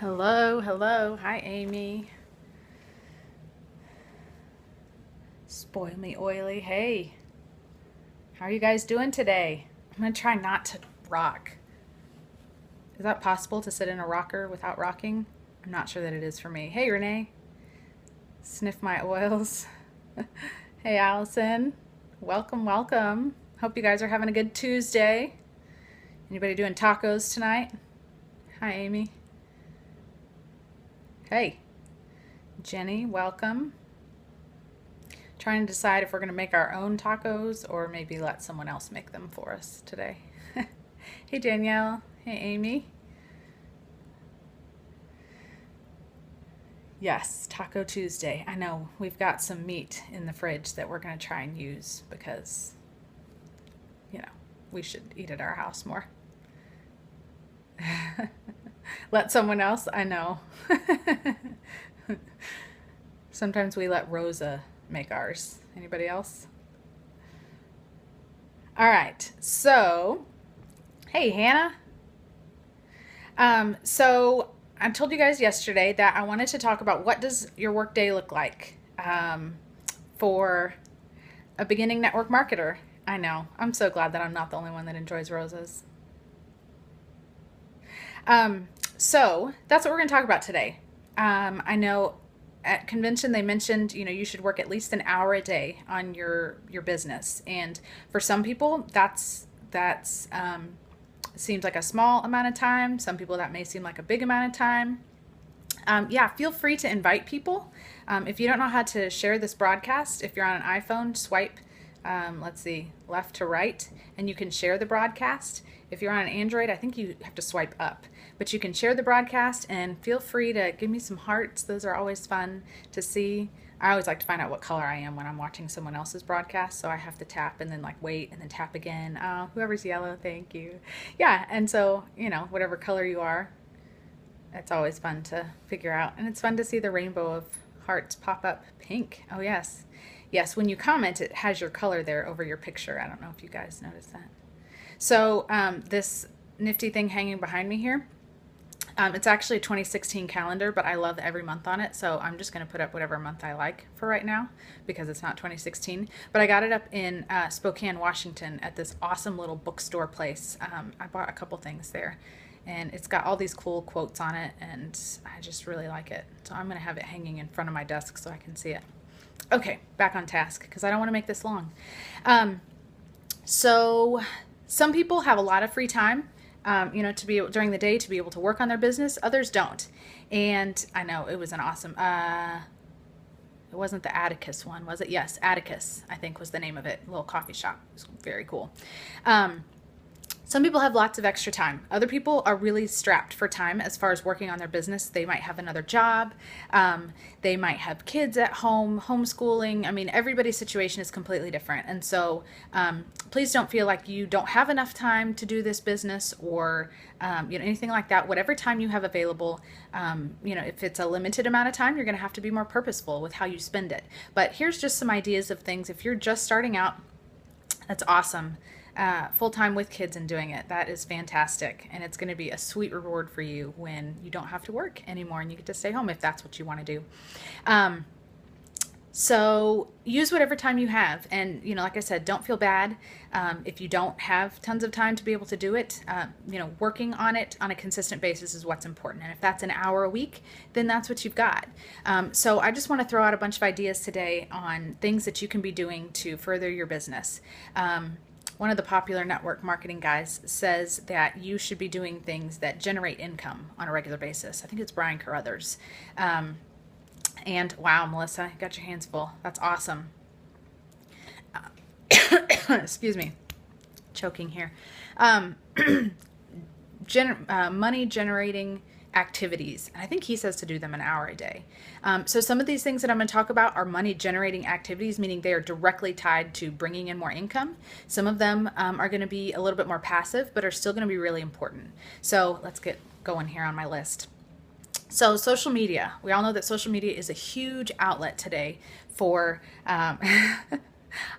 Hello, hello. Hi, Amy. Spoil me oily. Hey, how are you guys doing today? I'm going to try not to rock. Is that possible to sit in a rocker without rocking? I'm not sure that it is for me. Hey, Renee. Sniff my oils. Hey, Allison. Welcome, welcome. Hope you guys are having a good Tuesday. Anybody doing tacos tonight? Hi, Amy. Hey, Jenny, welcome. Trying to decide if we're going to make our own tacos or maybe let someone else make them for us today. Hey, Danielle. Hey, Amy. Yes, Taco Tuesday. I know we've got some meat in the fridge that we're going to try and use because, you know, we should eat at our house more. Let someone else, I know. Sometimes we let Rosa make ours. Anybody else? All right. So, hey, Hannah. So I told you guys yesterday that I wanted to talk about what does your workday look like for a beginning network marketer. I know. I'm so glad that I'm not the only one that enjoys roses. So that's what we're going to talk about today. I know at convention they mentioned you should work at least an hour a day on your business, and for some people that's seems like a small amount of time. Some people that may seem like a big amount of time. Yeah, feel free to invite people. If you don't know how to share this broadcast, if you're on an iPhone, swipe, let's see, left to right, and you can share the broadcast. If you're on an Android, I think you have to swipe up. But you can share the broadcast and feel free to give me some hearts. Those are always fun to see. I always like to find out what color I am when I'm watching someone else's broadcast, so I have to tap and then like wait and then tap again. Whoever's yellow, thank you. Yeah, and so, whatever color you are, it's always fun to figure out. And it's fun to see the rainbow of hearts pop up pink. Oh, yes. Yes, when you comment, it has your color there over your picture. I don't know if you guys noticed that. So this nifty thing hanging behind me here, it's actually a 2016 calendar, but I love every month on it. So I'm just going to put up whatever month I like for right now because it's not 2016. But I got it up in Spokane, Washington at this awesome little bookstore place. I bought a couple things there. And it's got all these cool quotes on it, and I just really like it. So I'm going to have it hanging in front of my desk so I can see it. Okay, back on task because I don't want to make this long. So some people have a lot of free time, to be able, during the day to be able to work on their business. Others don't. And I know it was an awesome, it wasn't the Atticus one, was it? Yes, Atticus, I think was the name of it. A little coffee shop. It was very cool. Some people have lots of extra time. Other people are really strapped for time as far as working on their business. They might have another job. They might have kids at home, homeschooling. I mean, everybody's situation is completely different. And so please don't feel like you don't have enough time to do this business or anything like that. Whatever time you have available, if it's a limited amount of time, you're going to have to be more purposeful with how you spend it. But here's just some ideas of things. If you're just starting out, that's awesome. Full-time with kids and doing it. That is fantastic. And it's going to be a sweet reward for you when you don't have to work anymore and you get to stay home if that's what you want to do. So use whatever time you have. And, like I said, don't feel bad if you don't have tons of time to be able to do it. Working on it on a consistent basis is what's important. And if that's an hour a week, then that's what you've got. So I just want to throw out a bunch of ideas today on things that you can be doing to further your business. One of the popular network marketing guys says that you should be doing things that generate income on a regular basis. I think it's Brian Carruthers. And wow, Melissa, you got your hands full. That's awesome. Excuse me, choking here. Money generating activities. And I think he says to do them an hour a day. So some of these things that I'm going to talk about are money generating activities, meaning they are directly tied to bringing in more income. Some of them are going to be a little bit more passive, but are still going to be really important. So let's get going here on my list. So social media. We all know that social media is a huge outlet today for,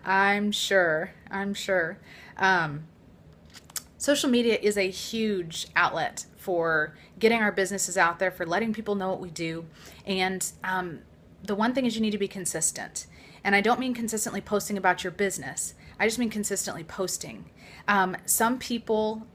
I'm sure, social media is a huge outlet for getting our businesses out there, for letting people know what we do. And the one thing is you need to be consistent. And I don't mean consistently posting about your business. I just mean consistently posting. Some people,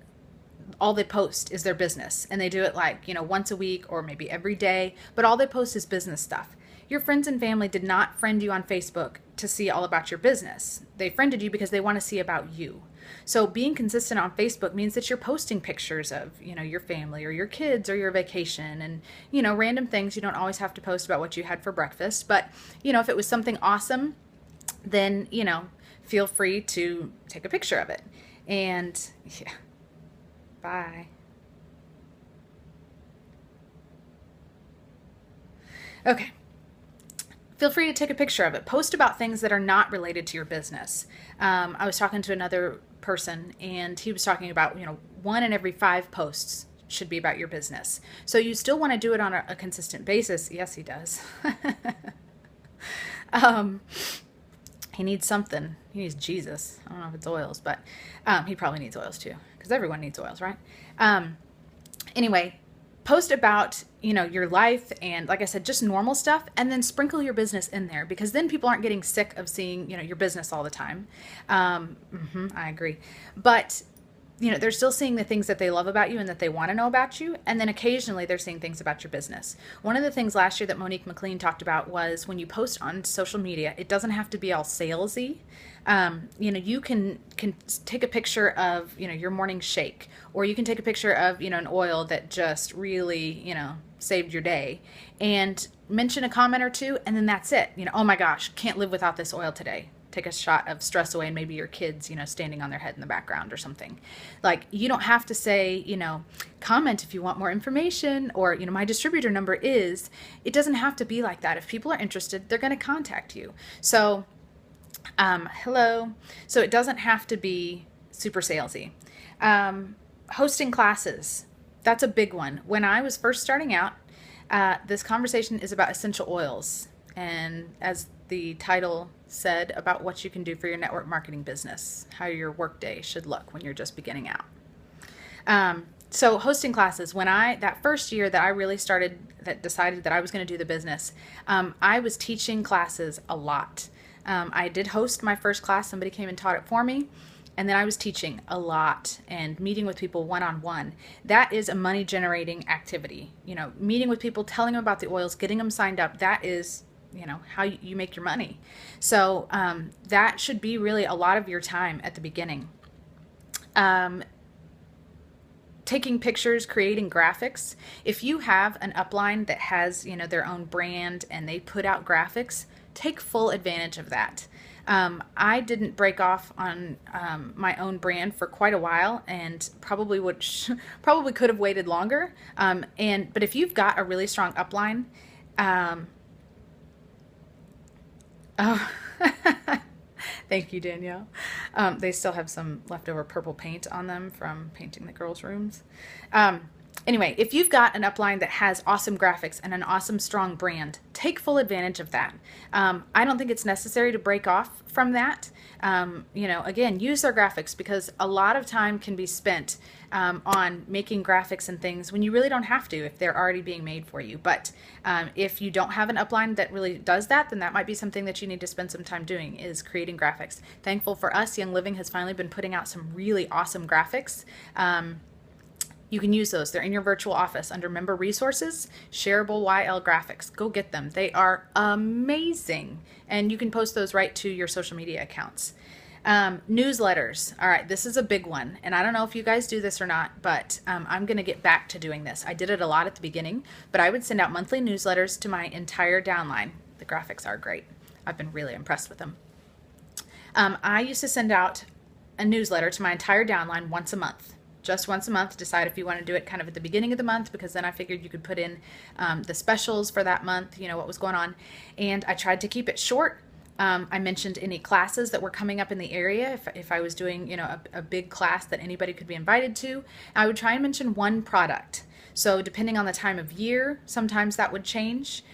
all they post is their business, and they do it like, once a week or maybe every day, but all they post is business stuff. Your friends and family did not friend you on Facebook to see all about your business. They friended you because they want to see about you. So being consistent on Facebook means that you're posting pictures of, your family or your kids or your vacation and, random things. You don't always have to post about what you had for breakfast, but, if it was something awesome, then, feel free to take a picture of it. And yeah, bye. Okay. Feel free to take a picture of it. Post about things that are not related to your business. I was talking to another person, and he was talking about, 1 in every 5 posts should be about your business. So you still want to do it on a consistent basis. Yes, he does. He needs something. He needs Jesus. I don't know if it's oils, but he probably needs oils too, because everyone needs oils, right? Anyway, post about, your life and, like I said, just normal stuff, and then sprinkle your business in there, because then people aren't getting sick of seeing, your business all the time. I agree. But, they're still seeing the things that they love about you and that they want to know about you. And then occasionally they're seeing things about your business. One of the things last year that Monique McLean talked about was when you post on social media, it doesn't have to be all salesy. You can take a picture of, your morning shake, or you can take a picture of, an oil that just really, saved your day, and mention a comment or two. And then that's it. Oh my gosh, can't live without this oil today. Take a shot of stress away, and maybe your kids, standing on their head in the background or something. Like, you don't have to say, comment if you want more information, or, my distributor number is. It doesn't have to be like that. If people are interested, they're going to contact you. So, hello. So it doesn't have to be super salesy. Hosting classes. That's a big one. When I was first starting out, this conversation is about essential oils. And as the title said, about what you can do for your network marketing business, how your workday should look when you're just beginning out. So hosting classes, that first year that I really decided that I was going to do the business, I was teaching classes a lot. I did host my first class. Somebody came and taught it for me. And then I was teaching a lot and meeting with people one-on-one. That is a money generating activity. Meeting with people, telling them about the oils, getting them signed up. That is, how you make your money. So that should be really a lot of your time at the beginning. Taking pictures, creating graphics. If you have an upline that has, their own brand and they put out graphics, take full advantage of that. I didn't break off on my own brand for quite a while, and probably could have waited longer. But if you've got a really strong upline, oh, thank you, Danielle. They still have some leftover purple paint on them from painting the girls' rooms. Anyway, if you've got an upline that has awesome graphics and an awesome, strong brand, take full advantage of that. I don't think it's necessary to break off from that. Again, use their graphics, because a lot of time can be spent on making graphics and things when you really don't have to, if they're already being made for you. But if you don't have an upline that really does that, then that might be something that you need to spend some time doing, is creating graphics. Thankful for us, Young Living has finally been putting out some really awesome graphics. You can use those. They're in your virtual office under Member Resources, Shareable YL Graphics. Go get them. They are amazing. And you can post those right to your social media accounts. Newsletters. All right, this is a big one. And I don't know if you guys do this or not, but I'm going to get back to doing this. I did it a lot at the beginning, but I would send out monthly newsletters to my entire downline. The graphics are great. I've been really impressed with them. I used to send out a newsletter to my entire downline once a month. Just once a month. Decide if you want to do it kind of at the beginning of the month, because then I figured you could put in the specials for that month, what was going on. And I tried to keep it short. I mentioned any classes that were coming up in the area. If I was doing, a big class that anybody could be invited to, I would try and mention one product. So depending on the time of year, sometimes that would change.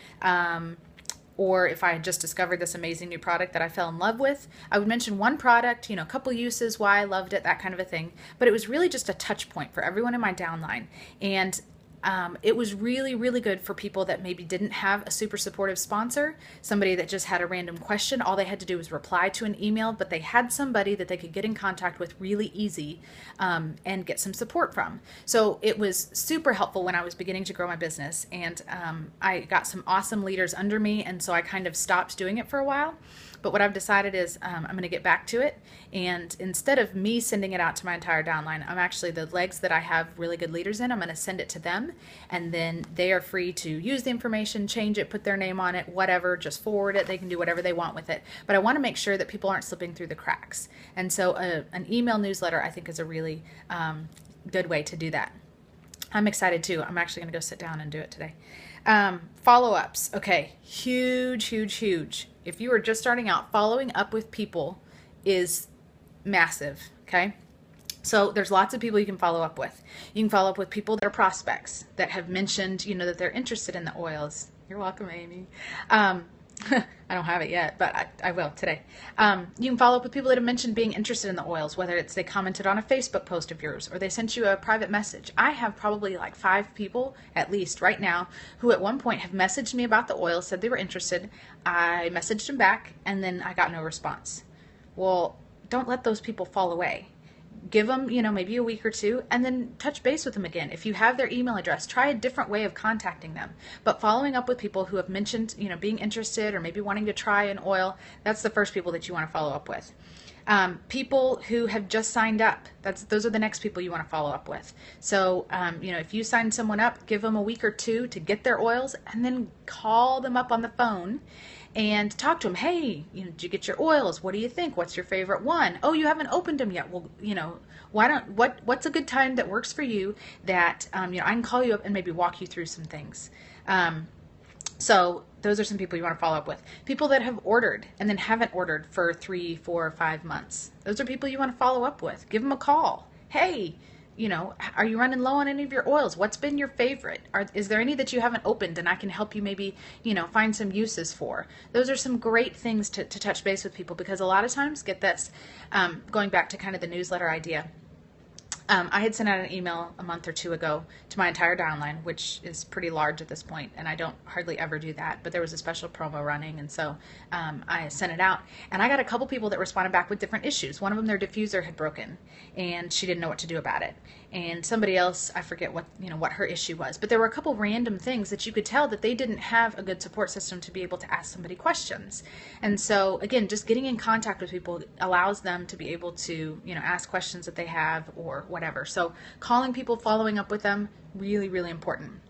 or if I had just discovered this amazing new product that I fell in love with, I would mention one product, a couple uses, why I loved it, that kind of a thing. But it was really just a touch point for everyone in my downline. And it was really, really good for people that maybe didn't have a super supportive sponsor, somebody that just had a random question. All they had to do was reply to an email, but they had somebody that they could get in contact with really easy and get some support from. So it was super helpful when I was beginning to grow my business, and I got some awesome leaders under me, and so I kind of stopped doing it for a while. But what I've decided is I'm going to get back to it. And instead of me sending it out to my entire downline, I'm actually, the legs that I have really good leaders in, I'm going to send it to them. And then they are free to use the information, change it, put their name on it, whatever, just forward it. They can do whatever they want with it. But I want to make sure that people aren't slipping through the cracks. And so an email newsletter, I think, is a really good way to do that. I'm excited too. I'm actually going to go sit down and do it today. Follow-ups. Okay. Huge, huge, huge. If you are just starting out, following up with people is massive. Okay. So there's lots of people you can follow up with. You can follow up with people that are prospects that have mentioned, that they're interested in the oils. You're welcome, Amy. I don't have it yet, but I will today. You can follow up with people that have mentioned being interested in the oils, whether it's they commented on a Facebook post of yours or they sent you a private message. I have probably like 5 people, at least right now, who at one point have messaged me about the oils, said they were interested. I messaged them back, and then I got no response. Well, don't let those people fall away. Give them, maybe a week or two, and then touch base with them again. If you have their email address, try a different way of contacting them. But following up with people who have mentioned, being interested or maybe wanting to try an oil, that's the first people that you want to follow up with. People who have just signed up, those are the next people you want to follow up with. So, if you sign someone up, give them a week or two to get their oils, and then call them up on the phone and talk to them. Hey, did you get your oils? What do you think? What's your favorite one? Oh, you haven't opened them yet. Well, what's a good time that works for you that, I can call you up and maybe walk you through some things. So those are some people you want to follow up with. People that have ordered and then haven't ordered for 3, 4, 5 months. Those are people you want to follow up with. Give them a call. Hey, are you running low on any of your oils? What's been your favorite? Is there any that you haven't opened and I can help you maybe, find some uses for? Those are some great things to touch base with people, because a lot of times, get this, going back to kind of the newsletter idea, I had sent out an email a month or 2 ago to my entire downline, which is pretty large at this point, and I don't hardly ever do that, but there was a special promo running, and so I sent it out, and I got a couple people that responded back with different issues. One of them, their diffuser had broken, and she didn't know what to do about it. And somebody else, I forget what her issue was, but there were a couple random things that you could tell that they didn't have a good support system to be able to ask somebody questions. And so again, just getting in contact with people allows them to be able to, ask questions that they have or whatever. So calling people, following up with them, really, really important.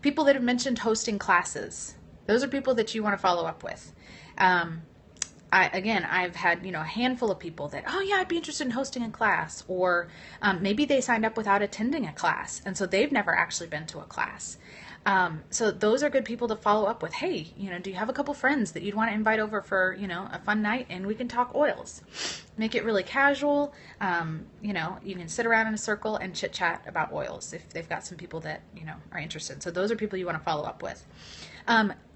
People that have mentioned hosting classes, those are people that you want to follow up with. I've had, a handful of people that, oh yeah, I'd be interested in hosting a class, or maybe they signed up without attending a class, and so they've never actually been to a class. So those are good people to follow up with. Hey, do you have a couple friends that you'd want to invite over for, a fun night, and we can talk oils? Make it really casual. You can sit around in a circle and chit chat about oils if they've got some people that, are interested. So those are people you want to follow up with.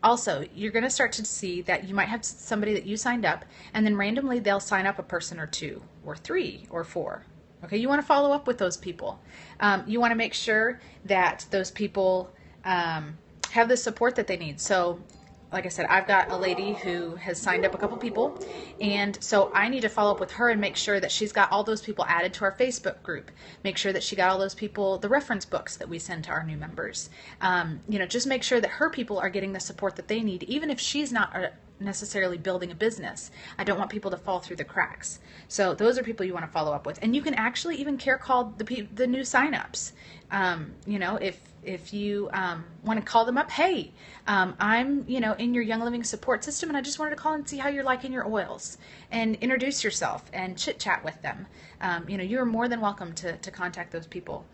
Also, you're going to start to see that you might have somebody that you signed up, and then randomly they'll sign up a person or 2 or 3 or 4. Okay, you want to follow up with those people. You want to make sure that those people have the support that they need. So like I said, I've got a lady who has signed up a couple people, and so I need to follow up with her and make sure that she's got all those people added to our Facebook group. Make sure that she got all those people, the reference books that we send to our new members. Just make sure that her people are getting the support that they need, even if she's not necessarily building a business. I don't want people to fall through the cracks. So those are people you want to follow up with. And you can actually even care call the new signups. If you want to call them up, hey, I'm in your Young Living support system, and I just wanted to call and see how you're liking your oils, and introduce yourself and chit chat with them. You're more than welcome to contact those people.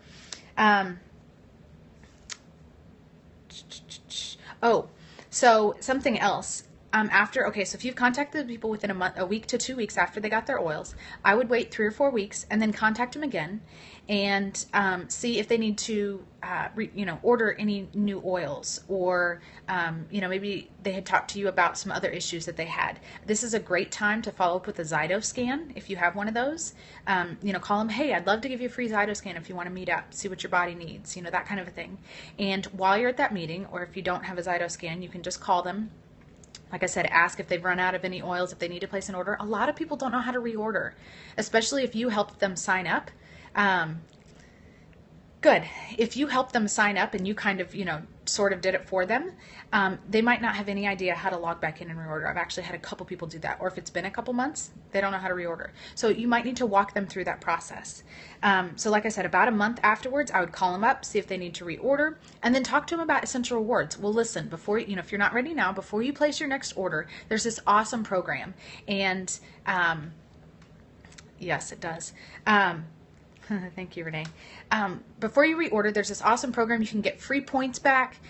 So something else. Okay, so if you've contacted the people within a week to 2 weeks after they got their oils, I would wait 3 or 4 weeks and then contact them again and see if they need to, order any new oils, or, maybe they had talked to you about some other issues that they had. This is a great time to follow up with a Zytoscan if you have one of those. Call them, hey, I'd love to give you a free Zytoscan if you want to meet up, see what your body needs, that kind of a thing. And while you're at that meeting, or if you don't have a Zytoscan, you can just call them. Like I said, ask if they've run out of any oils, if they need to place an order. A lot of people don't know how to reorder, especially if you helped them sign up. Good. If you help them sign up and you kind of, sort of did it for them, they might not have any idea how to log back in and reorder. I've actually had a couple people do that. Or if it's been a couple months, they don't know how to reorder. So you might need to walk them through that process. So like I said, about a month afterwards, I would call them up, see if they need to reorder, and then talk to them about Essential Rewards. Well, listen, before, if you're not ready now, before you place your next order, there's this awesome program. And yes, it does. Thank you, Renee. Before you reorder, there's this awesome program. You can get free points back.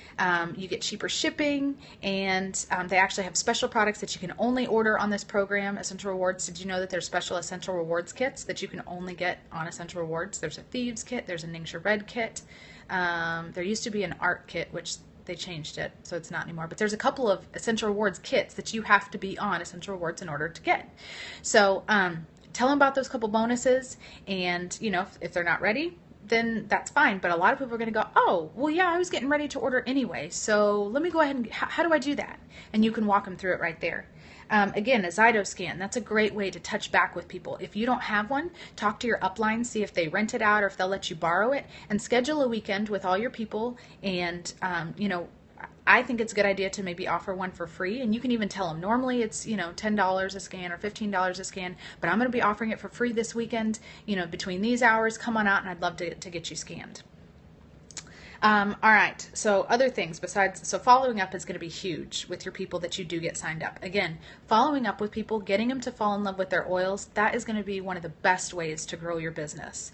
You get cheaper shipping, and they actually have special products that you can only order on this program, Essential Rewards. Did you know that there's special Essential Rewards kits that you can only get on Essential Rewards? There's a Thieves kit. There's a Ningxia Red kit. There used to be an Art kit, which they changed it, so it's not anymore. But there's a couple of Essential Rewards kits that you have to be on Essential Rewards in order to get. So, tell them about those couple bonuses, and if they're not ready, then that's fine. But a lot of people are going to go, oh, well, yeah, I was getting ready to order anyway, so let me go ahead and how do I do that? And you can walk them through it right there. Again, a Zytoscan, that's a great way to touch back with people. If you don't have one, talk to your upline, see if they rent it out or if they'll let you borrow it, and schedule a weekend with all your people. And I think it's a good idea to maybe offer one for free, and you can even tell them normally it's $10 a scan or $15 a scan, but I'm going to be offering it for free this weekend. Between these hours, come on out, and I'd love to get you scanned. All right, so other things so following up is going to be huge with your people that you do get signed up. Again, following up with people, getting them to fall in love with their oils, that is going to be one of the best ways to grow your business.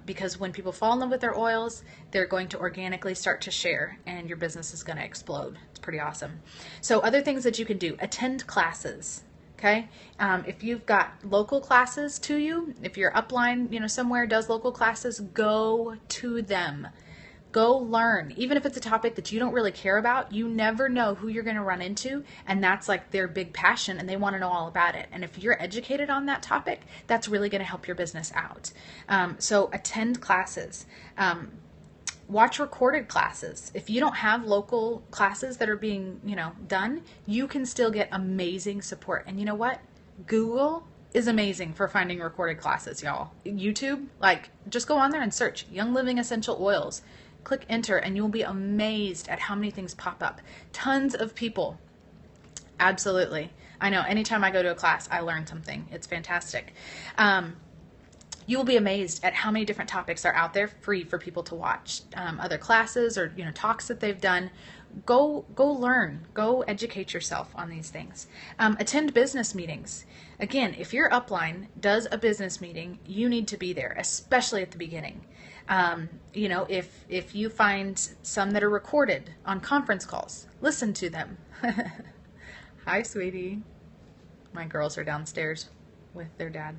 Because when people fall in love with their oils, they're going to organically start to share, and your business is going to explode. It's pretty awesome. So other things that you can do, attend classes. Okay, if you've got local classes to you, if your upline, somewhere does local classes, go to them. Go learn. Even if it's a topic that you don't really care about, you never know who you're going to run into, and that's like their big passion, and they want to know all about it. And if you're educated on that topic, that's really going to help your business out. So attend classes. Watch recorded classes. If you don't have local classes that are being, done, you can still get amazing support. And you know what? Google is amazing for finding recorded classes, y'all. YouTube, just go on there and search Young Living Essential Oils. Click enter, and you'll be amazed at how many things pop up. Tons of people. Absolutely. I know. Anytime I go to a class, I learn something. It's fantastic. You will be amazed at how many different topics are out there free for people to watch. Other classes or talks that they've done. Go learn. Go educate yourself on these things. Attend business meetings. Again, if your upline does a business meeting, you need to be there, especially at the beginning. If you find some that are recorded on conference calls, listen to them. Hi, sweetie. My girls are downstairs with their dad.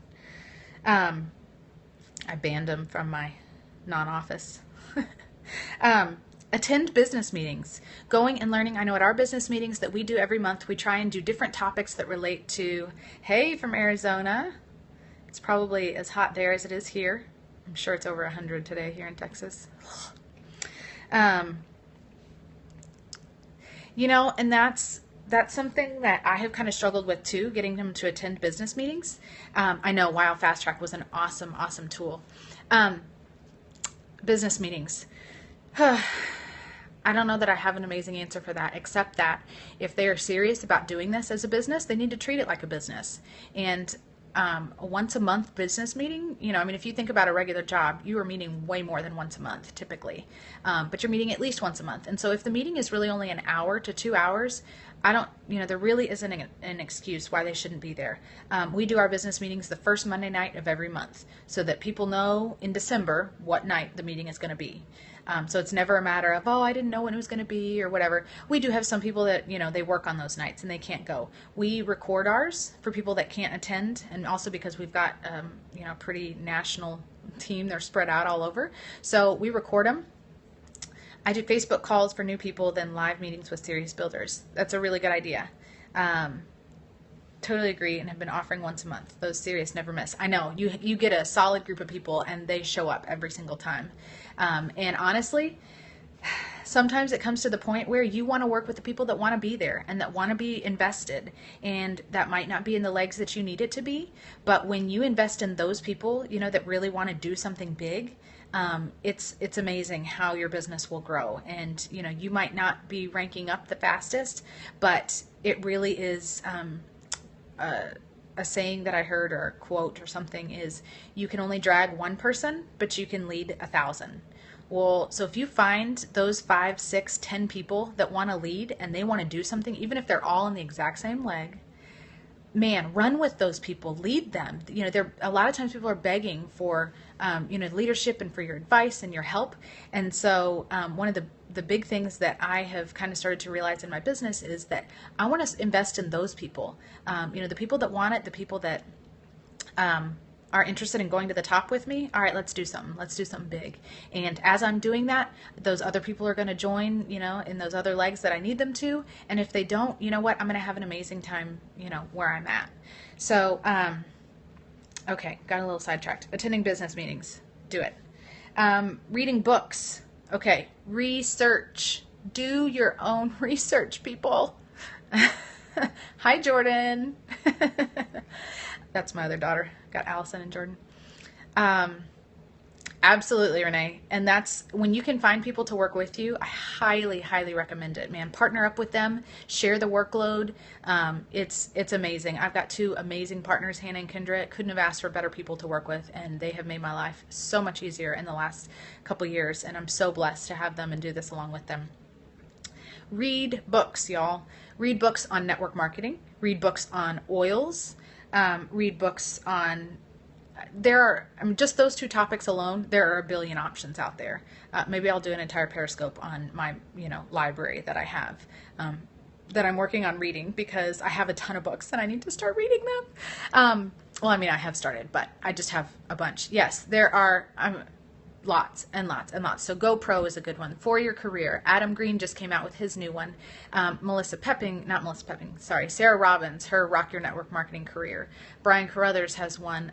I banned them from my non-office. Attend business meetings. Going and learning. I know at our business meetings that we do every month, we try and do different topics that relate to, hey, from Arizona. It's probably as hot there as it is here. I'm sure it's over 100 today here in Texas. And that's something that I have kind of struggled with too, getting them to attend business meetings. I know Wow Fast Track was an awesome, awesome tool. Business meetings. I don't know that I have an amazing answer for that, except that if they are serious about doing this as a business, they need to treat it like a business. And a once a month business meeting, if you think about a regular job, you are meeting way more than once a month typically, but you're meeting at least once a month. And so if the meeting is really only an hour to 2 hours, there really isn't an excuse why they shouldn't be there. We do our business meetings the first Monday night of every month so that people know in December what night the meeting is going to be. So it's never a matter of, oh, I didn't know when it was going to be or whatever. We do have some people that, they work on those nights and they can't go. We record ours for people that can't attend, and also because we've got, a pretty national team. They're spread out all over. So we record them. I do Facebook calls for new people, then live meetings with serious builders. That's a really good idea. Totally agree, and have been offering once a month. Those serious never miss. I know you get a solid group of people and they show up every single time. And honestly, sometimes it comes to the point where you want to work with the people that want to be there and that want to be invested, and that might not be in the legs that you need it to be, but when you invest in those people, that really want to do something big, it's amazing how your business will grow. And you might not be ranking up the fastest, but it really is a saying that I heard, or a quote or something, is you can only drag one person, but you can lead 1,000. Well, so if you find those 5, 6, 10 people that want to lead and they want to do something, even if they're all in the exact same leg, man, run with those people, lead them. They're a lot of times people are begging for, leadership and for your advice and your help. And so one of the big things that I have kind of started to realize in my business is that I want to invest in those people. The people that want it, the people that are interested in going to the top with me. All right, let's do something. Let's do something big. And as I'm doing that, those other people are going to join, in those other legs that I need them to. And if they don't, you know what? I'm going to have an amazing time, where I'm at. So, okay, got a little sidetracked. Attending business meetings. Do it. Reading books. Okay, research. Do your own research, people. Hi, Jordan. That's my other daughter. Got Allison and Jordan. Absolutely, Renee. And that's when you can find people to work with you. I highly, highly recommend it, man. Partner up with them, share the workload. It's amazing. I've got 2 amazing partners, Hannah and Kendra. Couldn't have asked for better people to work with, and they have made my life so much easier in the last couple years. And I'm so blessed to have them and do this along with them. Read books, y'all. Read books on network marketing. Read books on oils. Read books on, just those 2 topics alone, there are a billion options out there. Maybe I'll do an entire Periscope on my, library that I have, that I'm working on reading, because I have a ton of books and I need to start reading them. I have started, but I just have a bunch. Yes, there are, lots and lots and lots. So GoPro is a good one for your career. Adam Green just came out with his new one. Sarah Robbins, her Rock Your Network Marketing Career. Brian Carruthers has one,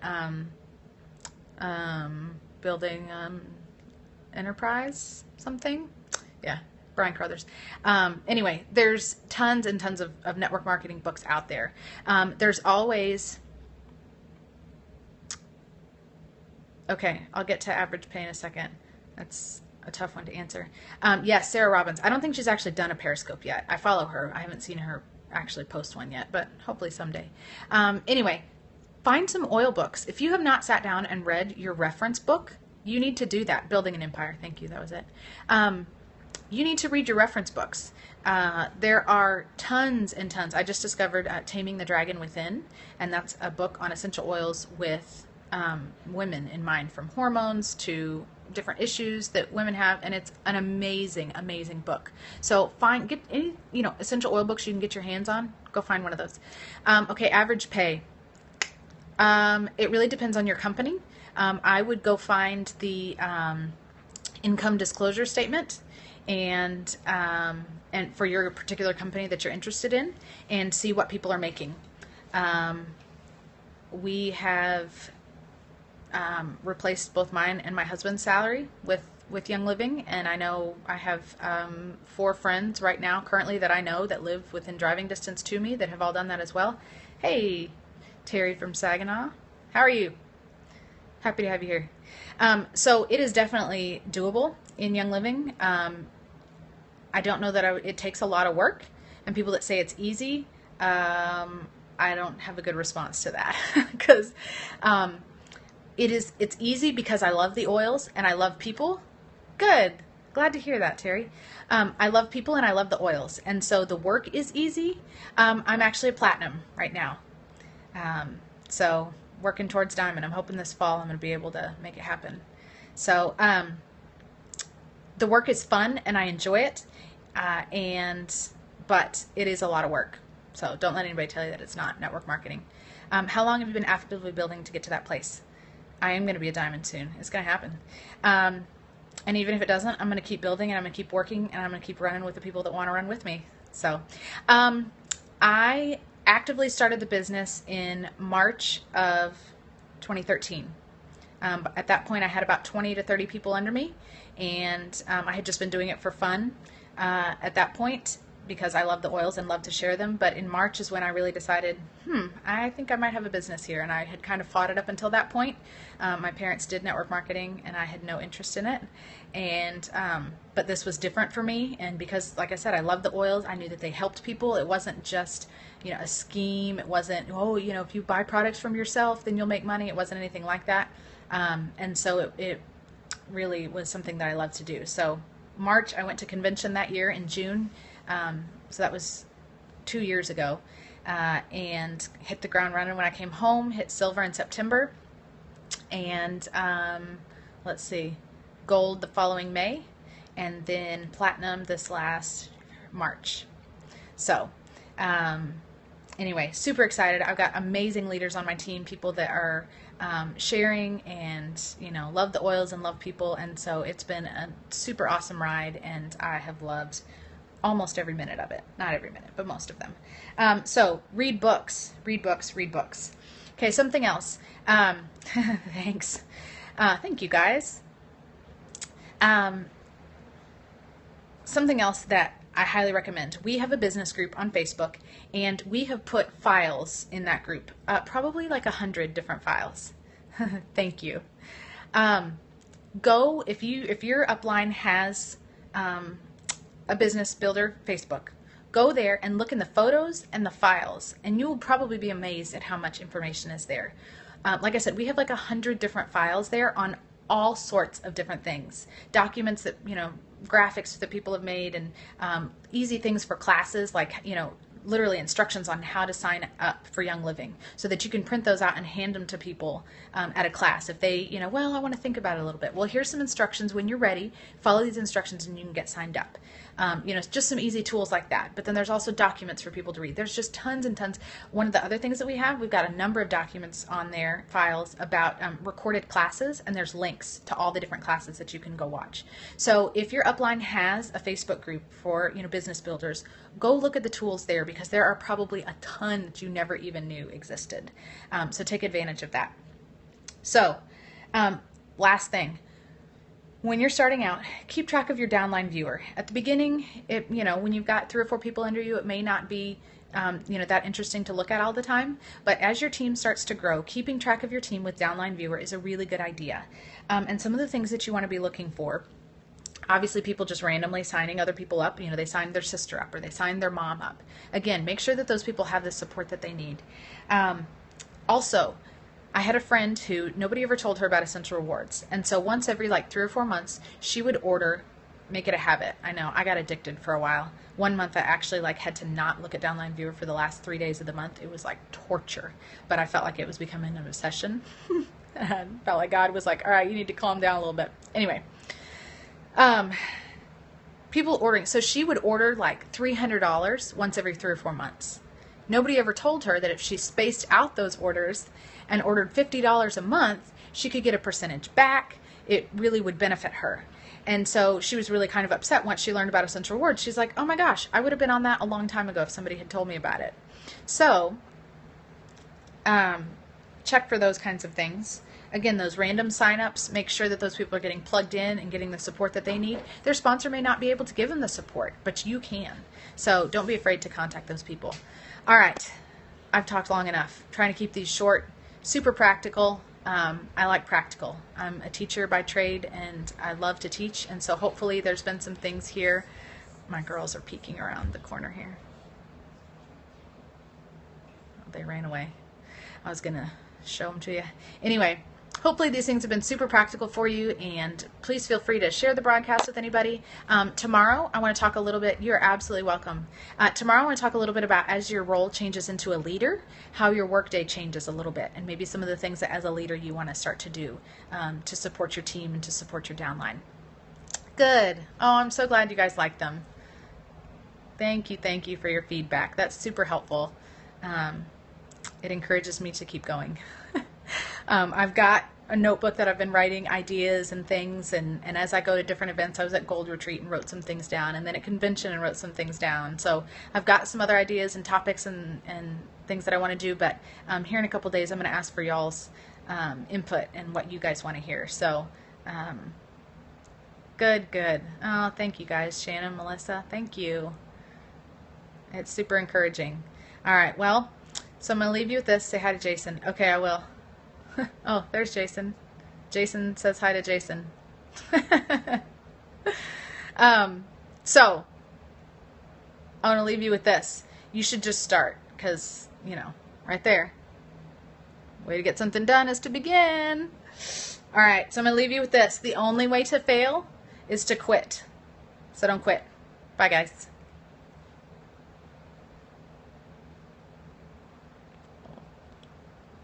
Building Enterprise something. Yeah, Brian Carruthers. Anyway, there's tons and tons of network marketing books out there. There's always... Okay, I'll get to average pay in a second. That's a tough one to answer. Yes, Sarah Robbins. I don't think she's actually done a Periscope yet. I follow her. I haven't seen her actually post one yet, but hopefully someday. Anyway, find some oil books. If you have not sat down and read your reference book, you need to do that. Building an Empire. Thank you. That was it. You need to read your reference books. There are tons and tons. I just discovered Taming the Dragon Within, and that's a book on essential oils with women in mind, from hormones to different issues that women have, and it's an amazing, amazing book. So get any, essential oil books you can get your hands on. Go find one of those. Okay, average pay. It really depends on your company. I would go find the income disclosure statement and for your particular company that you're interested in, and see what people are making. We have replaced both mine and my husband's salary with Young Living, and I know I have 4 friends right now currently that I know that live within driving distance to me that have all done that as well. Hey, Terry from Saginaw, how are you? Happy to have you here. So it is definitely doable in Young Living. I don't know that it takes a lot of work, and people that say it's easy, I don't have a good response to that, because it's easy because I love the oils and I love people. Good. Glad to hear that, Terry. I love people and I love the oils. And so the work is easy. I'm actually a platinum right now. So working towards diamond. I'm hoping this fall I'm going to be able to make it happen. So The work is fun and I enjoy it, but it is a lot of work. So don't let anybody tell you that it's not network marketing. How long have you been actively building to get to that place? I am going to be a diamond soon. It's going to happen. And even if it doesn't, I'm going to keep building and I'm going to keep working and I'm going to keep running with the people that want to run with me. So I actively started the business in March of 2013. At that point, I had about 20 to 30 people under me, and I had just been doing it for fun at that point because I love the oils and love to share them. But in March is when I really decided, I think I might have a business here, and I had kind of fought it up until that point. My parents did network marketing, and I had no interest in it. And but this was different for me, and because, like I said, I love the oils. I knew that they helped people. It wasn't just a scheme. It wasn't if you buy products from yourself, then you'll make money. It wasn't anything like that. And so it really was something that I love to do. So March, I went to convention that year in June. So that was 2 years ago, and hit the ground running when I came home, hit silver in September, and let's see, gold the following May, and then platinum this last March. So anyway, super excited. I've got amazing leaders on my team, people that are sharing and love the oils and love people, and so it's been a super awesome ride, and I have loved almost every minute of it. Not every minute, but most of them. So read books. Okay, something else. Thanks. Thank you guys. Something else that I highly recommend. We have a business group on Facebook, and we have put files in that group, probably like 100 different files. Thank you. Go if your upline has a business builder Facebook. Go there and look in the photos and the files, and you will probably be amazed at how much information is there. Like I said, we have like 100 different files there on all sorts of different things. Documents that, graphics that people have made, and easy things for classes, like, literally instructions on how to sign up for Young Living, so that you can print those out and hand them to people at a class. If they, I want to think about it a little bit. Well, here's some instructions. When you're ready, follow these instructions and you can get signed up. Just some easy tools like that. But then there's also documents for people to read. There's just tons and tons. One of the other things that we've got a number of documents on there, files about recorded classes, and there's links to all the different classes that you can go watch. So if your upline has a Facebook group for business builders, go look at the tools there, because there are probably a ton that you never even knew existed. So take advantage of that. So last thing. When you're starting out, keep track of your downline viewer. At the beginning, when you've got 3 or 4 people under you, it may not be that interesting to look at all the time. But as your team starts to grow, keeping track of your team with downline viewer is a really good idea. And some of the things that you want to be looking for, obviously people just randomly signing other people up. They signed their sister up or they signed their mom up. Again, make sure that those people have the support that they need. Also, I had a friend who nobody ever told her about Essential Rewards. And so once every 3 or 4 months, she would make it a habit. I know, I got addicted for a while. One month I actually had to not look at Downline Viewer for the last 3 days of the month. It was like torture, but I felt like it was becoming an obsession. I felt like God was like, all right, you need to calm down a little bit. Anyway, people ordering. So she would order like $300 once every 3 or 4 months. Nobody ever told her that if she spaced out those orders and ordered $50 a month, she could get a percentage back. It really would benefit her. And so she was really kind of upset once she learned about Essential Rewards. She's like, oh my gosh, I would have been on that a long time ago if somebody had told me about it. So check for those kinds of things. Again, those random signups, make sure that those people are getting plugged in and getting the support that they need. Their sponsor may not be able to give them the support, but you can. So don't be afraid to contact those people. All right, I've talked long enough. I'm trying to keep these short, super practical. I like practical. I'm a teacher by trade, and I love to teach, and so hopefully there's been some things here. My girls are peeking around the corner here. Oh, they ran away. I was going to show them to you. Anyway, hopefully these things have been super practical for you, and please feel free to share the broadcast with anybody. Tomorrow, I want to talk a little bit. You're absolutely welcome. Tomorrow, I want to talk a little bit about as your role changes into a leader, how your workday changes a little bit, and maybe some of the things that as a leader you want to start to do to support your team and to support your downline. Good. Oh, I'm so glad you guys liked them. Thank you for your feedback. That's super helpful. Um, it encourages me to keep going. I've got a notebook that I've been writing ideas and things, and as I go to different events, I was at Gold Retreat and wrote some things down, and then at convention and wrote some things down. So I've got some other ideas and topics and things that I want to do, but here in a couple days, I'm going to ask for y'all's input and what you guys want to hear. So good, good. Oh, thank you guys, Shannon, Melissa. Thank you. It's super encouraging. All right, well, so I'm going to leave you with this. Say hi to Jason. Okay, I will. Oh, there's Jason. Jason says hi to Jason. So I want to leave you with this. You should just start because, right there. Way to get something done is to begin. All right, so I'm going to leave you with this. The only way to fail is to quit. So don't quit. Bye, guys.